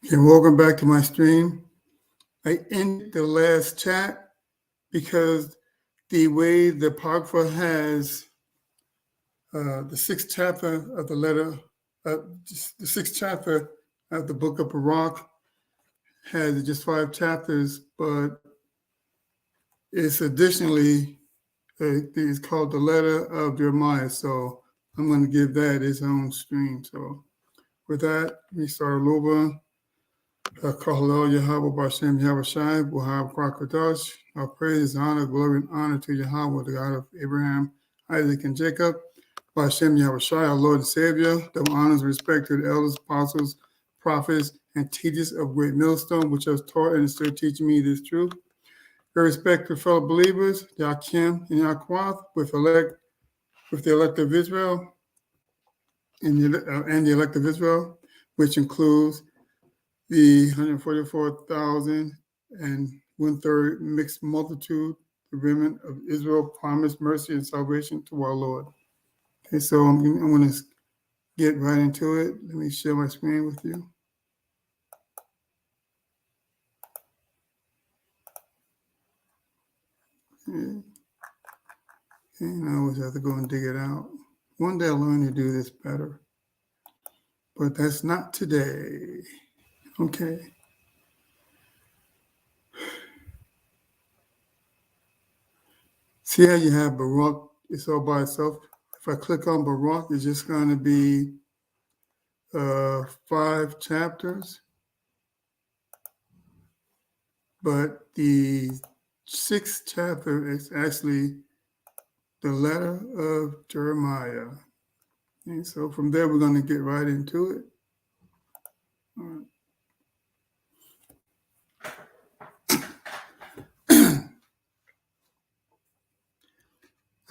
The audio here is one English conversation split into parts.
Okay, welcome back to my stream. I ended the last chat because the way the Apocrypha has the sixth chapter of the letter, uh, the sixth chapter of the book of Baruch has just 5 chapters, but it's additionally, it's called the letter of Jeremiah. So I'm going to give that its own stream. So with that, we start over. Kahalo Yahweh Bashem Yahweh Shai, Wahab Kwakadash. Our praise, honor, glory, and honor to Yahweh, the God of Abraham, Isaac, and Jacob. Bashem Yahweh Shai, our Lord and Savior. Double honors and respect to the elders, apostles, prophets, and teachers of Great Millstone, which has taught and is still teaching me this truth. Great respect to fellow believers, Yakim and Yaquath, with the elect of Israel, and the elect of Israel, which includes the 144,000 and 1/3 mixed multitude, the remnant of Israel, promised mercy and salvation to our Lord. Okay, so I'm going to get right into it. Let me share my screen with you. Okay. And I always have to go and dig it out. One day I'll learn to do this better, but that's not today. Okay. See how you have Baruch, it's all by itself. If I click on Baruch, it's just going to be 5 chapters. But the 6th chapter is actually the letter of Jeremiah. And so from there, we're going to get right into it. All right.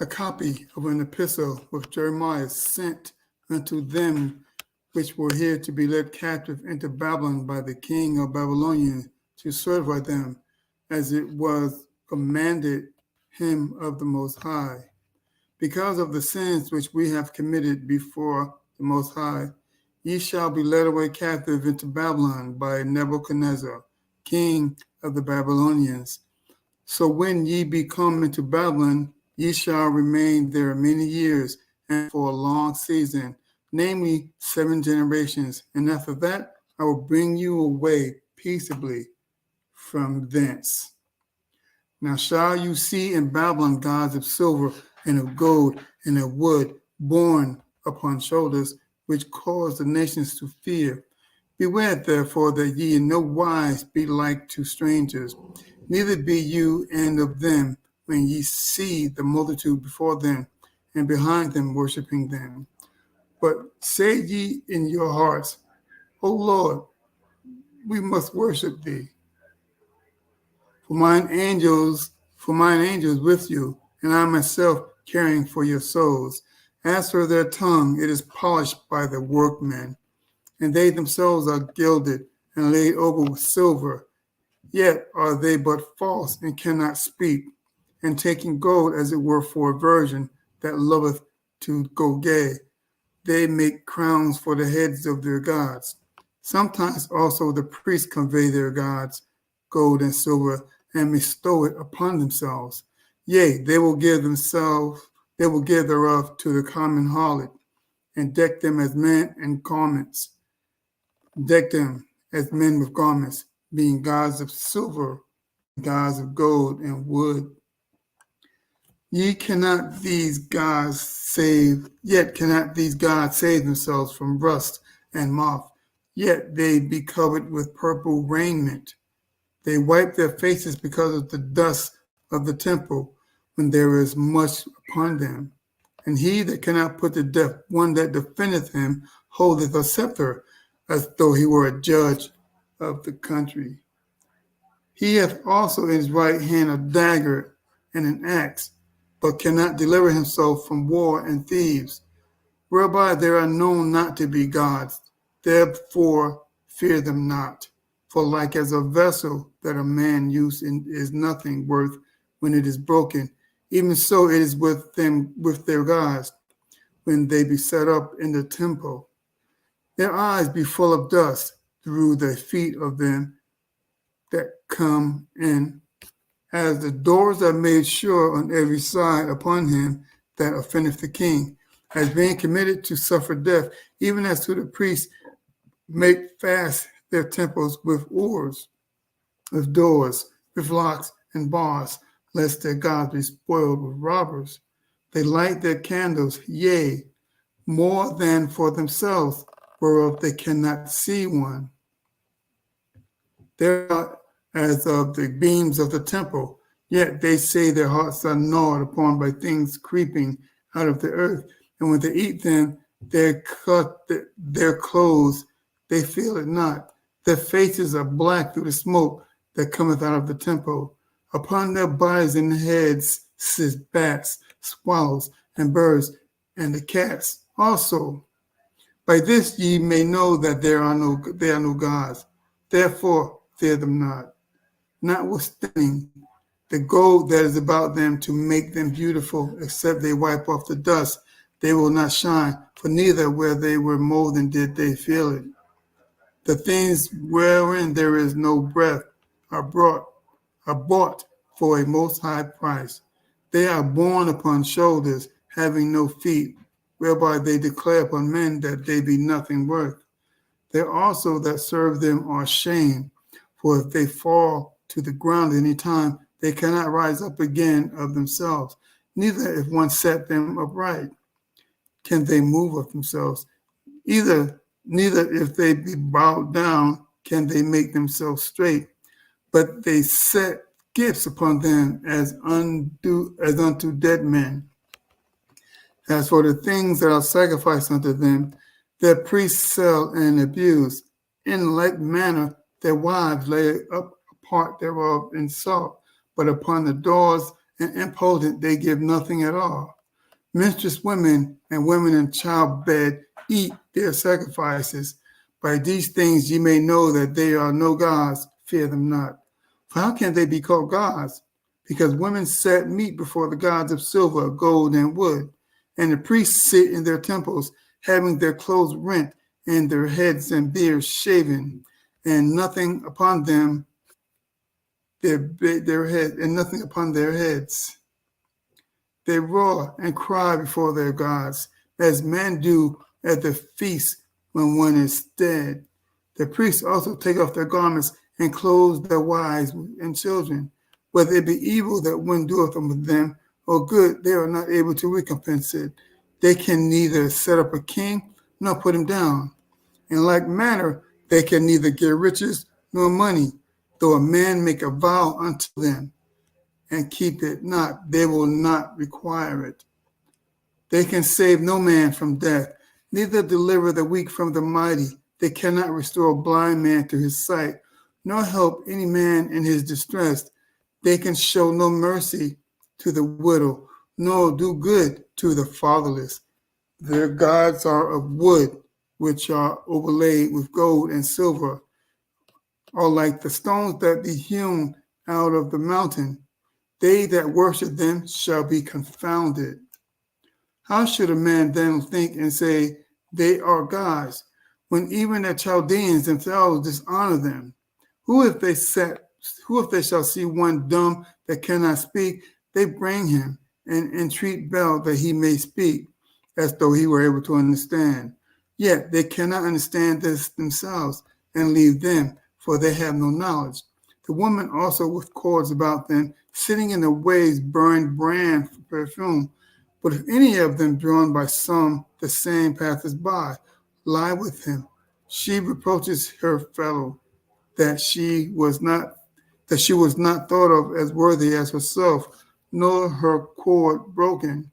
A copy of an epistle which Jeremiah sent unto them which were here to be led captive into Babylon by the king of Babylonians to certify them, as it was commanded him of the Most High. Because of the sins which we have committed before the Most High, ye shall be led away captive into Babylon by Nebuchadnezzar, king of the Babylonians. So when ye be come into Babylon, ye shall remain there many years and for a long season, namely 7 generations. And after that, I will bring you away peaceably from thence. Now shall you see in Babylon gods of silver and of gold and of wood borne upon shoulders, which cause the nations to fear. Beware therefore that ye in no wise be like to strangers, neither be you and of them when ye see the multitude before them and behind them worshiping them. But say ye in your hearts, O Lord, we must worship thee. For mine angels with you, and I myself caring for your souls. As for their tongue, it is polished by the workmen, and they themselves are gilded and laid over with silver. Yet are they but false and cannot speak, and taking gold as it were for aversion that loveth to go gay. They make crowns for the heads of their gods. Sometimes also the priests convey their gods gold and silver and bestow it upon themselves. Yea, they will give thereof to the common harlot, and deck them as men in garments. Deck them as men with garments, being gods of silver, gods of gold and wood. Yet cannot these gods save themselves from rust and moth, yet they be covered with purple raiment. They wipe their faces because of the dust of the temple, when there is much upon them. And he that cannot put to death one that defendeth him holdeth a scepter, as though he were a judge of the country. He hath also in his right hand a dagger and an axe, but cannot deliver himself from war and thieves, whereby they are known not to be gods. Therefore fear them not. For like as a vessel that a man used is nothing worth when it is broken, even so it is with them, with their gods, when they be set up in the temple. Their eyes be full of dust, through the feet of them that come in, as the doors are made sure on every side upon him that offendeth the king, as being committed to suffer death, even as to the priests make fast their temples with oars, with doors, with locks and bars, lest their gods be spoiled with robbers. They light their candles, yea, more than for themselves, whereof they cannot see one. They are as of the beams of the temple, yet they say their hearts are gnawed upon by things creeping out of the earth. And when they eat them, they cut their clothes, they feel it not. Their faces are black through the smoke that cometh out of the temple. Upon their bodies and heads sit bats, swallows, and birds, and the cats also. By this ye may know that they are no gods. Therefore fear them not. Notwithstanding, the gold that is about them to make them beautiful, except they wipe off the dust, they will not shine, for neither where they were molten did they feel it. The things wherein there is no breath are bought for a most high price. They are borne upon shoulders, having no feet, whereby they declare upon men that they be nothing worth. There also that serve them are shamed, for if they fall to the ground any time, they cannot rise up again of themselves. Neither if one set them upright, can they move of themselves. Neither if they be bowed down, can they make themselves straight. But they set gifts upon them as unto dead men. As for the things that are sacrificed unto them, their priests sell and abuse. In like manner, their wives lay up a part thereof in salt, but upon the doors and impotent they give nothing at all. Menstruous women and women in childbed eat their sacrifices. By these things ye may know that they are no gods, fear them not. For how can they be called gods? Because women set meat before the gods of silver, gold, and wood, and the priests sit in their temples, having their clothes rent, and their heads and beards shaven, and nothing upon them their head, and nothing upon their heads. They roar and cry before their gods, as men do at the feast when one is dead. The priests also take off their garments and clothe their wives and children. Whether it be evil that one doeth unto them, or good, they are not able to recompense it. They can neither set up a king nor put him down. In like manner, they can neither get riches nor money, though a man make a vow unto them and keep it not, they will not require it. They can save no man from death, neither deliver the weak from the mighty. They cannot restore a blind man to his sight, nor help any man in his distress. They can show no mercy to the widow, nor do good to the fatherless. Their gods are of wood, which are overlaid with gold and silver, or like the stones that be hewn out of the mountain. They that worship them shall be confounded. How should a man then think and say they are gods, when even the Chaldeans themselves dishonor them? Who if they shall see one dumb that cannot speak, they bring him and entreat Bel that he may speak, as though he were able to understand. Yet they cannot understand this themselves, and leave them, for they have no knowledge. The woman also with cords about them, sitting in the ways, burn brand for perfume. But if any of them drawn by some, the same passeth by, lie with him. She reproaches her fellow that she was not thought of as worthy as herself, nor her cord broken.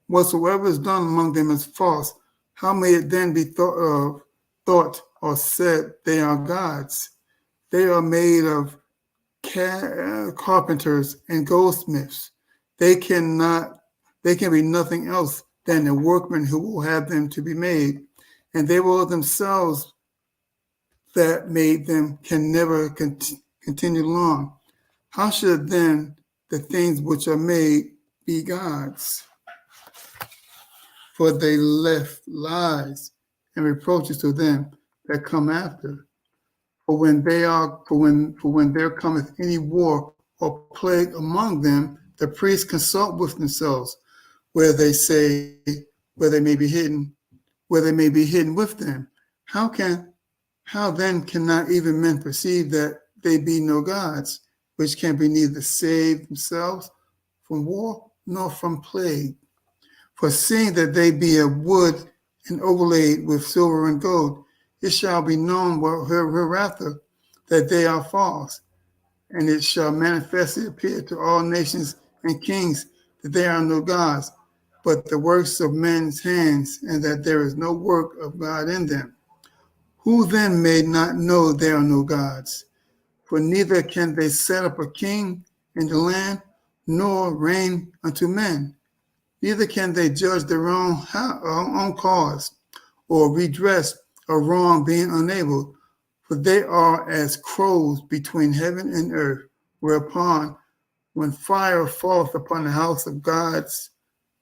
Whatsoever is done among them is false. How may it then be thought or said they are gods? They are made of carpenters and goldsmiths. They can be nothing else than the workmen who will have them to be made, and they will themselves that made them can never continue long. How should then the things which are made be gods? For they left lies and reproaches to them that come after. For when there cometh any war or plague among them, the priests consult with themselves, where they say, where they may be hidden, where they may be hidden with them. How then cannot even men perceive that they be no gods, which can be neither save themselves from war nor from plague? For seeing that they be of wood and overlaid with silver and gold, it shall be known hereafter that they are false, and it shall manifestly appear to all nations and kings that they are no gods, but the works of men's hands, and that there is no work of God in them. Who then may not know there are no gods? For neither can they set up a king in the land, nor reign unto men. Neither can they judge their own cause, or redress a wrong, being unable. For they are as crows between heaven and earth, whereupon, when fire falleth upon the house of gods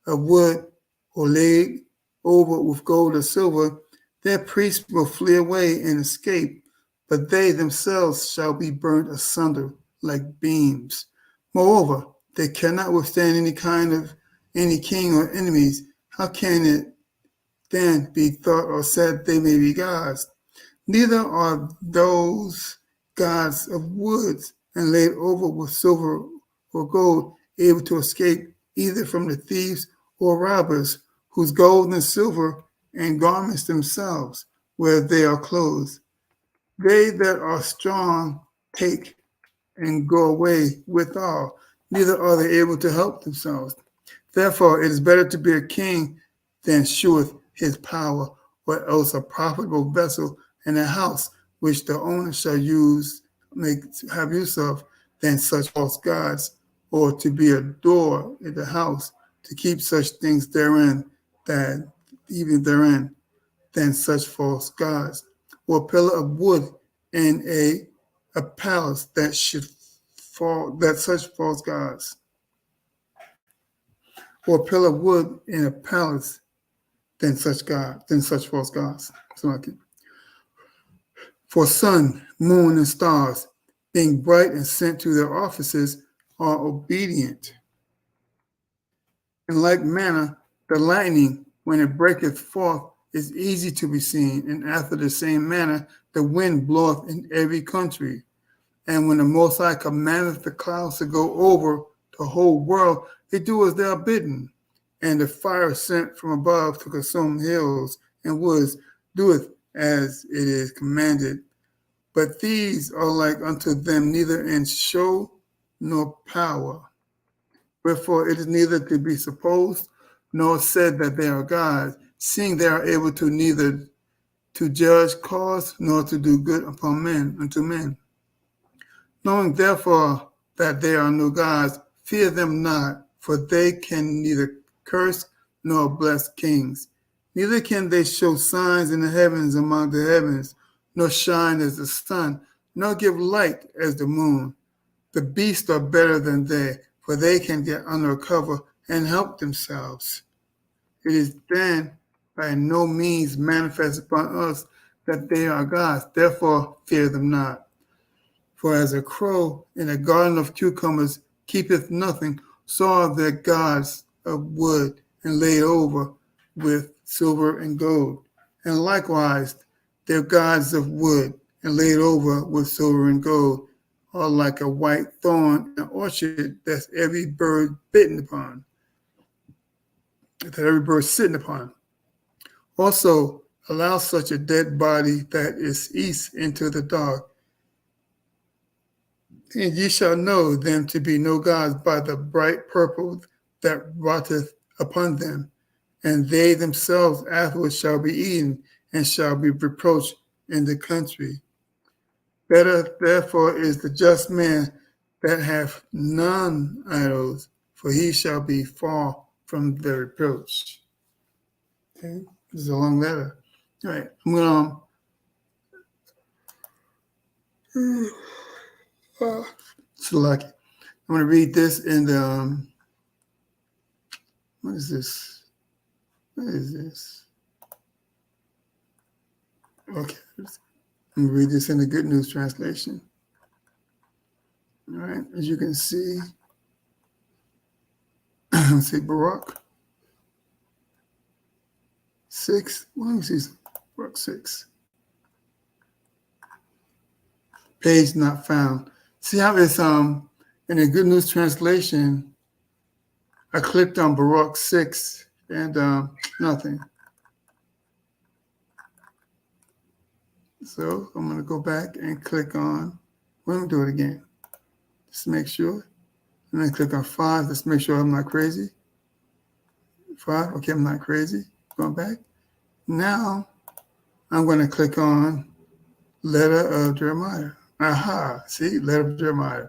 of wood, or laid over with gold or silver, their priests will flee away and escape, but they themselves shall be burnt asunder like beams. Moreover, they cannot withstand any king or enemies. How can it then be thought or said they may be gods? Neither are those gods of wood and laid over with silver or gold able to escape either from the thieves or robbers, whose gold and silver and garments themselves, where they are clothed. They that are strong take and go away withal, neither are they able to help themselves. Therefore, it is better to be a king than sheweth his power, or else a profitable vessel in a house which the owner shall have use of, than such false gods, or to be a door in the house to keep such things therein, that even therein, than such false gods, or a pillar of wood in a palace that such false gods, or a pillar of wood in a palace than such false gods. So like it. For sun, moon, and stars, being bright and sent to their offices, are obedient. In like manner, the lightning, when it breaketh forth, is easy to be seen, and after the same manner, the wind bloweth in every country. And when the Most High commandeth the clouds to go over the whole world, they do as they are bidden. And the fire sent from above to consume hills and woods doeth as it is commanded. But these are like unto them neither in show nor power. Wherefore it is neither to be supposed nor said that they are gods, seeing they are able to neither to judge cause nor to do good upon men unto men. Knowing therefore that they are no gods, fear them not, for they can neither curse nor bless kings. Neither can they show signs in the heavens among the heavens, nor shine as the sun, nor give light as the moon. The beasts are better than they, for they can get under cover and help themselves. It is then by no means manifest upon us that they are gods. Therefore fear them not. For as a crow in a garden of cucumbers keepeth nothing, so are their gods of wood and laid over with silver and gold. And likewise their gods of wood and laid over with silver and gold are like a white thorn in an orchard that every bird sitting upon. Also allow such a dead body that is east into the dark. And ye shall know them to be no gods by the bright purple that rotteth upon them, and they themselves afterwards shall be eaten, and shall be reproached in the country. Better therefore is the just man that hath none idols, for he shall be far from the reproach. Okay, this is a long letter. All right, I'm gonna select. I'm going to read this in the, what is this? What is this? Okay. Let me read this in the Good News Translation. All right, as you can see, see Baruch 6. Well, let me see Baruch 6. Page not found. See how it's in the Good News Translation, I clicked on Baruch 6 and nothing. So I'm going to go back and click on, let me do it again, just to make sure. And then click on 5, just to make sure I'm not crazy. 5, okay, I'm not crazy. Going back. Now I'm going to click on Letter of Jeremiah. Aha, see, Letter of Jeremiah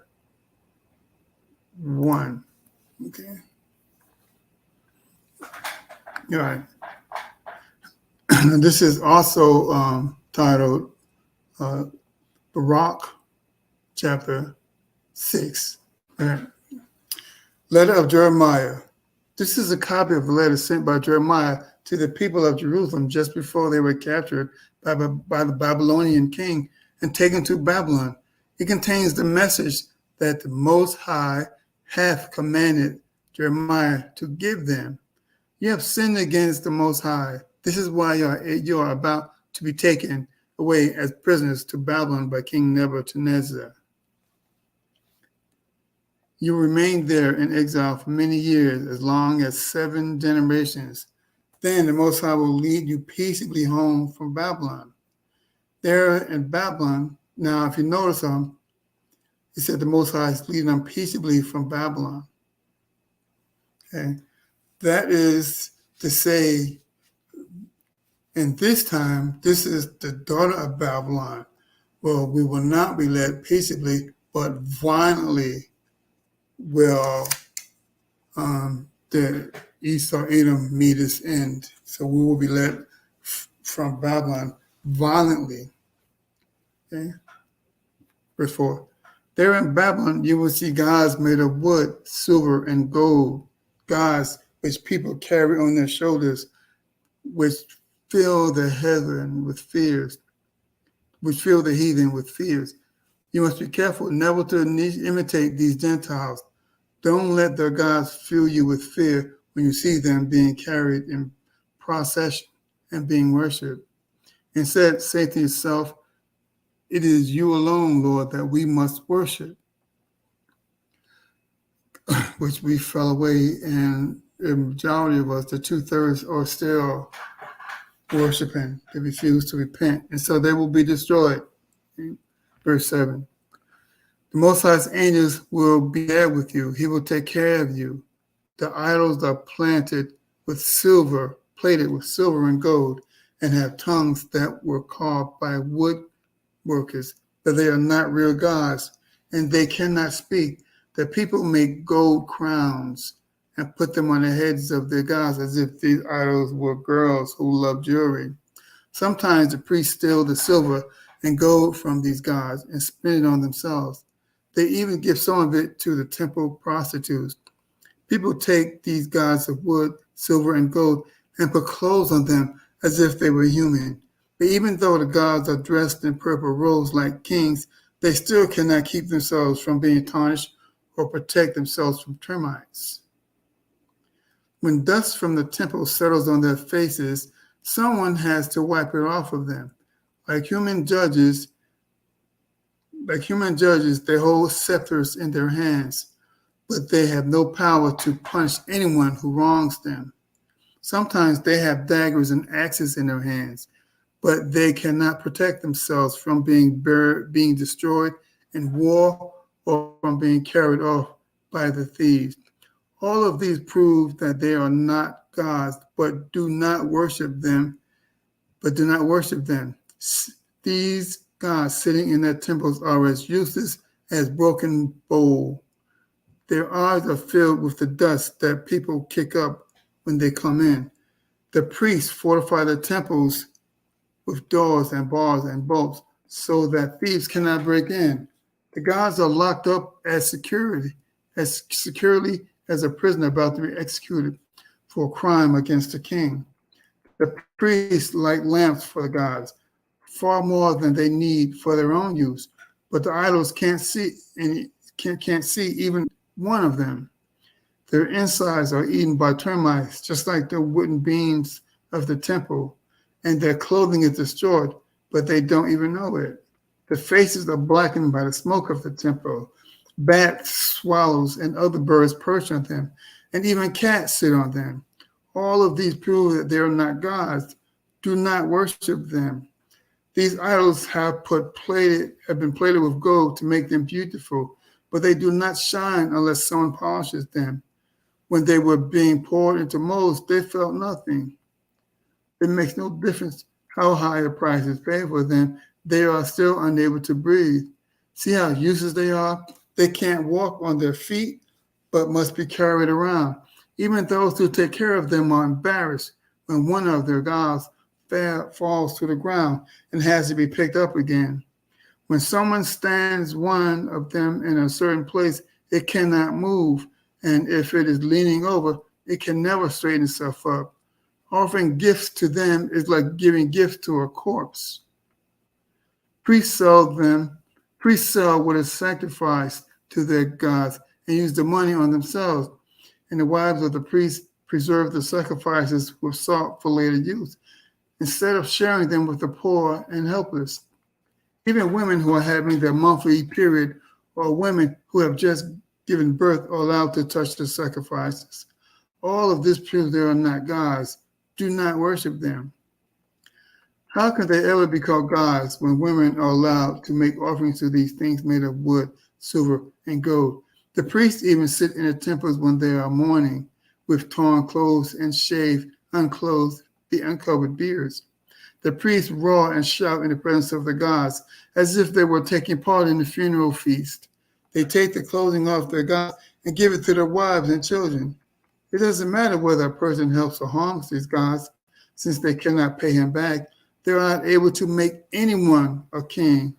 1. Okay. All right. This is also titled Baruch chapter 6. Right. Letter of Jeremiah. This is a copy of a letter sent by Jeremiah to the people of Jerusalem just before they were captured by the Babylonian king and taken to Babylon. It contains the message that the Most High hath commanded Jeremiah to give them. You have sinned against the Most High. This is why you are about to be taken away as prisoners to Babylon by King Nebuchadnezzar. You remained there in exile for many years, as long as 7 generations. Then the Most High will lead you peaceably home from Babylon. There in Babylon, now if you notice he said the Most High is leading them peaceably from Babylon. Okay, that is to say, in this time, this is the daughter of Babylon. Well, we will not be led peaceably, but violently will the Esau Edom meet its end. So we will be led from Babylon violently. Okay. Verse 4. There in Babylon you will see gods made of wood, silver, and gold, gods which people carry on their shoulders, which fill the heathen with fears, which fill the heathen with fears. You must be careful never to imitate these Gentiles. Don't let their gods fill you with fear when you see them being carried in procession and being worshipped. Instead, say to yourself, it is you alone, Lord, that we must worship, which we fell away, and the majority of us, the 2/3, are still worshiping. They refuse to repent, and so they will be destroyed. Verse 7. The Most High's angels will be there with you. He will take care of you. The idols are plated with silver and gold, and have tongues that were carved by woodworkers, but they are not real gods, and they cannot speak. The people make gold crowns and put them on the heads of their gods as if these idols were girls who love jewelry. Sometimes the priests steal the silver and gold from these gods and spend it on themselves. They even give some of it to the temple prostitutes. People take these gods of wood, silver, and gold and put clothes on them as if they were human. But even though the gods are dressed in purple robes like kings, they still cannot keep themselves from being tarnished or protect themselves from termites. When dust from the temple settles on their faces, someone has to wipe it off of them. Like human judges, they hold scepters in their hands, but they have no power to punish anyone who wrongs them. Sometimes they have daggers and axes in their hands, but they cannot protect themselves from being destroyed in war or from being carried off by the thieves. All of these prove that they are not gods, but do not worship them. These gods sitting in their temples are as useless as broken bowl. Their eyes are filled with the dust that people kick up when they come in. The priests fortify the temples with doors and bars and bolts so that thieves cannot break in. The gods are locked up as securely as a prisoner about to be executed for a crime against the king. The priests light lamps for the gods, far more than they need for their own use. But the idols can't see and can't see even one of them. Their insides are eaten by termites, just like the wooden beams of the temple, and their clothing is destroyed, but they don't even know it. The faces are blackened by the smoke of the temple. Bats, swallows, and other birds perch on them, and even cats sit on them. All of these prove that they are not gods. Do not worship them. These idols have been plated with gold to make them beautiful, but they do not shine unless someone polishes them. When they were being poured into molds, they felt nothing. It makes no difference how high a price is paid for them. They are still unable to breathe. See how useless they are? They can't walk on their feet, but must be carried around. Even those who take care of them are embarrassed when one of their gods falls to the ground and has to be picked up again. When someone stands one of them in a certain place, it cannot move, and if it is leaning over, it can never straighten itself up. Offering gifts to them is like giving gifts to a corpse. Priests sell what is sacrificed to their gods and use the money on themselves, and the wives of the priests preserve the sacrifices with salt for later use, instead of sharing them with the poor and helpless. Even women who are having their monthly period or women who have just given birth are allowed to touch the sacrifices. All of this proves they are not gods. Do not worship them. How can they ever be called gods when women are allowed to make offerings to these things made of wood, silver, and gold? The priests even sit in the temples when they are mourning with torn clothes and shave, unclothed, the uncovered beards. The priests roar and shout in the presence of the gods as if they were taking part in the funeral feast. They take the clothing off their gods and give it to their wives and children. It doesn't matter whether a person helps or harms these gods, since they cannot pay him back. They are not able to make anyone a king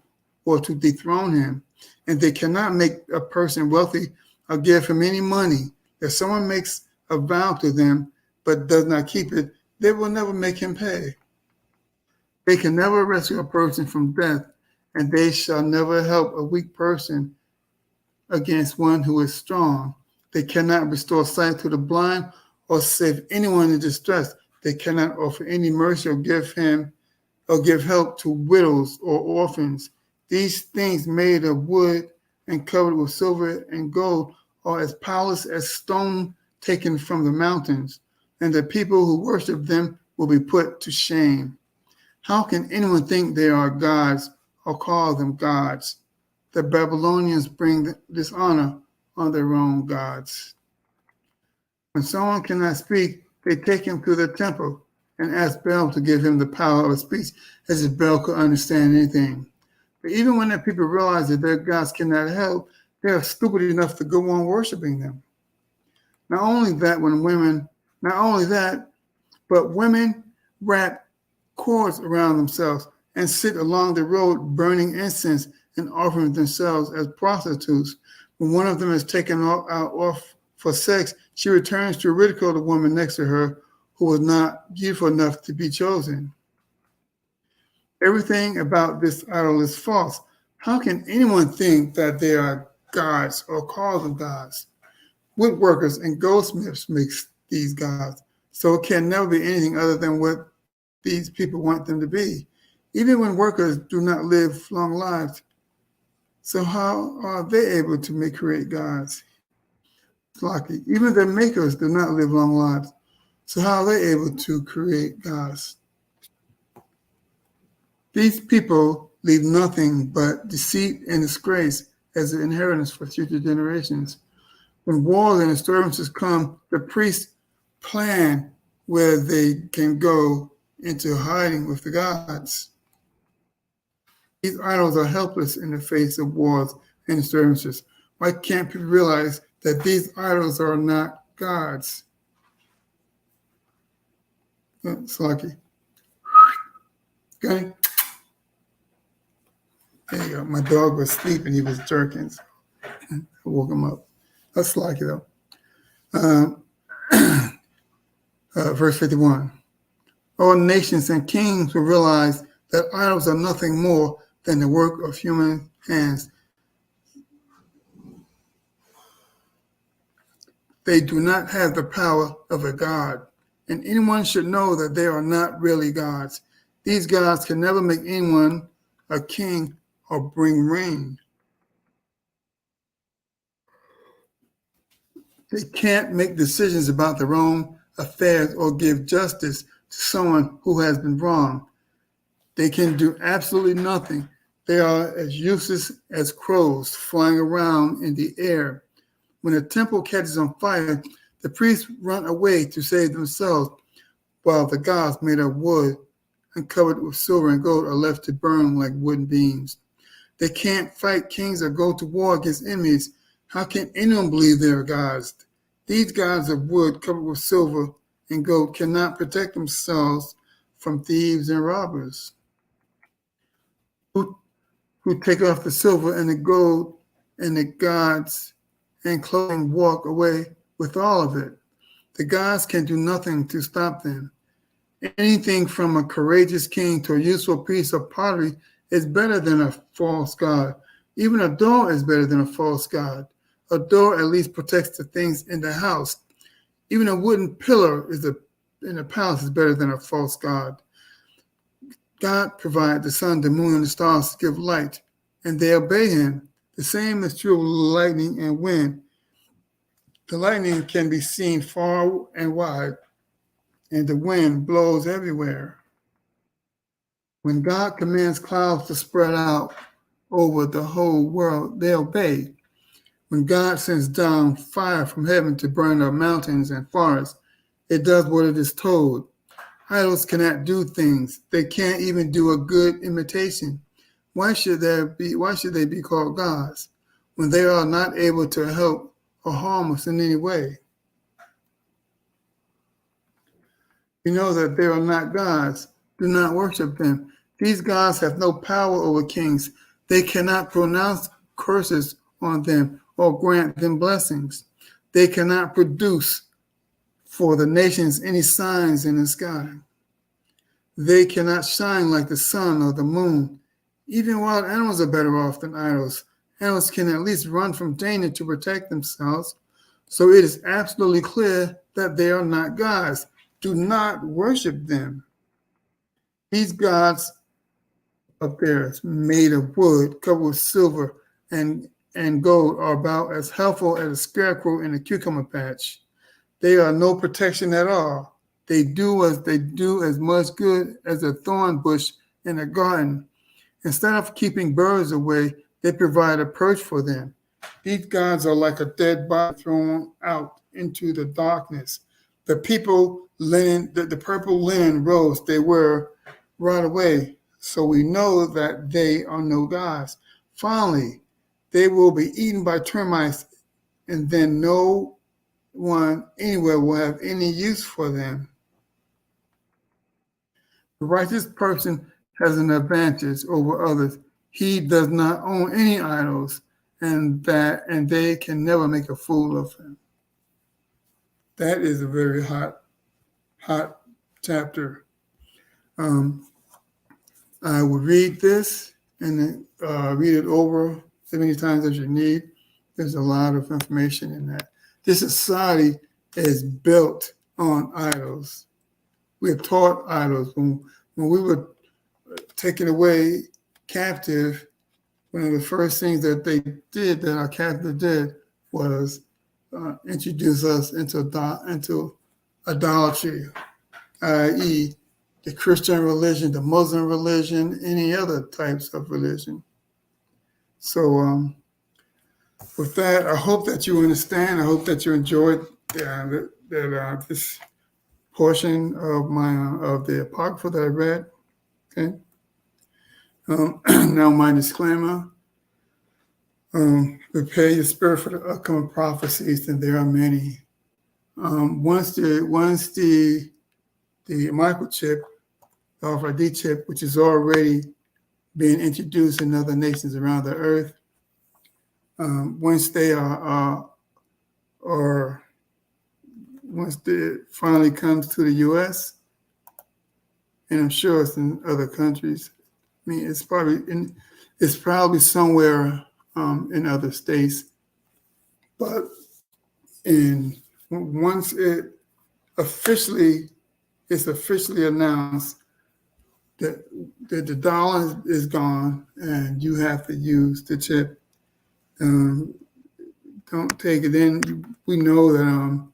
or to dethrone him, and they cannot make a person wealthy or give him any money. If someone makes a vow to them but does not keep it, they will never make him pay. They can never rescue a person from death, and they shall never help a weak person against one who is strong. They cannot restore sight to the blind or save anyone in distress. They cannot offer any mercy or give help to widows or orphans. These things made of wood and covered with silver and gold are as powerless as stone taken from the mountains, and the people who worship them will be put to shame. How can anyone think they are gods or call them gods? The Babylonians bring dishonor on their own gods. When someone cannot speak, they take him to the temple and ask Baal to give him the power of speech, as if Baal could understand anything. But even when the people realize that their gods cannot help, they are stupid enough to go on worshiping them. Not only that, but women wrap cords around themselves and sit along the road burning incense and offering themselves as prostitutes. When one of them is taken off for sex, she returns to ridicule the woman next to her who was not beautiful enough to be chosen. Everything about this idol is false. How can anyone think that they are gods or call them gods? Woodworkers and goldsmiths make these gods, so it can never be anything other than what these people want them to be. Even when workers do not live long lives, so how are they able to create gods? It's lucky. Even their makers do not live long lives, so how are they able to create gods? These people leave nothing but deceit and disgrace as an inheritance for future generations. When wars and disturbances come, the priests plan where they can go into hiding with the gods. These idols are helpless in the face of wars and disturbances. Why can't people realize that these idols are not gods? It's lucky. Okay. There you go. My dog was sleeping. He was jerking. So I woke him up. That's lucky, though. Verse 51. All nations and kings will realize that idols are nothing more than the work of human hands. They do not have the power of a god, and anyone should know that they are not really gods. These gods can never make anyone a king or bring rain. They can't make decisions about their own affairs or give justice to someone who has been wronged. They can do absolutely nothing. They are as useless as crows flying around in the air. When a temple catches on fire, the priests run away to save themselves, while the gods made of wood and covered with silver and gold are left to burn like wooden beams. They can't fight kings or go to war against enemies. How can anyone believe they are gods? These gods of wood covered with silver and gold cannot protect themselves from thieves and robbers who take off the silver and the gold and the gods and clothing walk away with all of it. The gods can do nothing to stop them. Anything from a courageous king to a useful piece of pottery is better than a false god. Even a door is better than a false god. A door at least protects the things in the house. Even a wooden pillar in a palace is better than a false god. God provides the sun, the moon, and the stars to give light, and they obey him. The same is true of lightning and wind. The lightning can be seen far and wide, and the wind blows everywhere. When God commands clouds to spread out over the whole world, they obey. When God sends down fire from heaven to burn up mountains and forests, it does what it is told. Idols cannot do things. They can't even do a good imitation. Why should they be called gods when they are not able to help or harm us in any way? You know that they are not gods. Do not worship them. These gods have no power over kings. They cannot pronounce curses on them or grant them blessings. They cannot produce for the nations any signs in the sky. They cannot shine like the sun or the moon. Even wild animals are better off than idols. Animals can at least run from danger to protect themselves. So it is absolutely clear that they are not gods. Do not worship them. These gods of theirs, made of wood, covered with silver and gold, are about as helpful as a scarecrow in a cucumber patch. They are no protection at all. They do as much good as a thorn bush in a garden. Instead of keeping birds away, they provide a perch for them. These gods are like a dead body thrown out into the darkness. The purple linen robes they wear right away, so we know that they are no gods. Finally, they will be eaten by termites, and then no one anywhere will have any use for them. The righteous person has an advantage over others. He does not own any idols, and they can never make a fool of him. That is a very hot chapter. I would read this and read it over as many times as you need. There's a lot of information in that. This society is built on idols. We are taught idols. When we were taken away captive, one of the first things that they did, that our captor did, was introduce us into idolatry, i.e., the Christian religion, the Muslim religion, any other types of religion. So with that, I hope that you understand. I hope that you enjoyed this portion of the Apocrypha that I read. Okay. Now my disclaimer. Prepare your spirit for the upcoming prophecies, and there are many. Once the microchip, the RFID chip, which is already being introduced in other nations around the earth, once it finally comes to the U.S., and I'm sure it's in other countries mean, it's probably somewhere in other states, but once it's officially announced that the dollar is gone and you have to use the chip. Don't take it in. We know that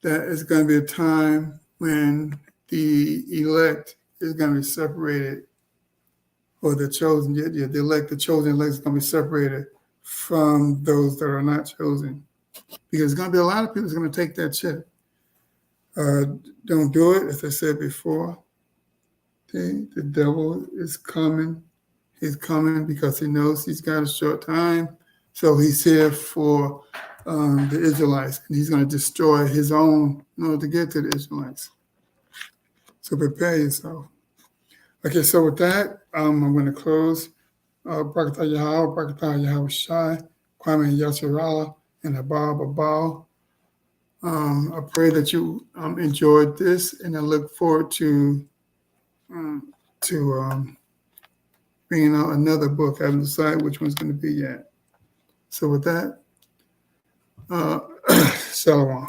that is going to be a time when the elect is going to be separated, or the chosen. The chosen elect is going to be separated from those that are not chosen, because there's going to be a lot of people that's going to take that chip. Don't do it, as I said before. Okay? The devil is coming. He's coming because he knows he's got a short time. So he's here for the Israelites, and he's going to destroy his own in order to get to the Israelites. So prepare yourself. Okay, so with that, I'm going to close. Barakatah Yahweh, Barakatah Yahweh Shai, Kwame Yasharala, and Abab Abal. I pray that you enjoyed this, and I look forward to bringing out another book. I haven't decided which one's going to be yet. So with that, Shalom.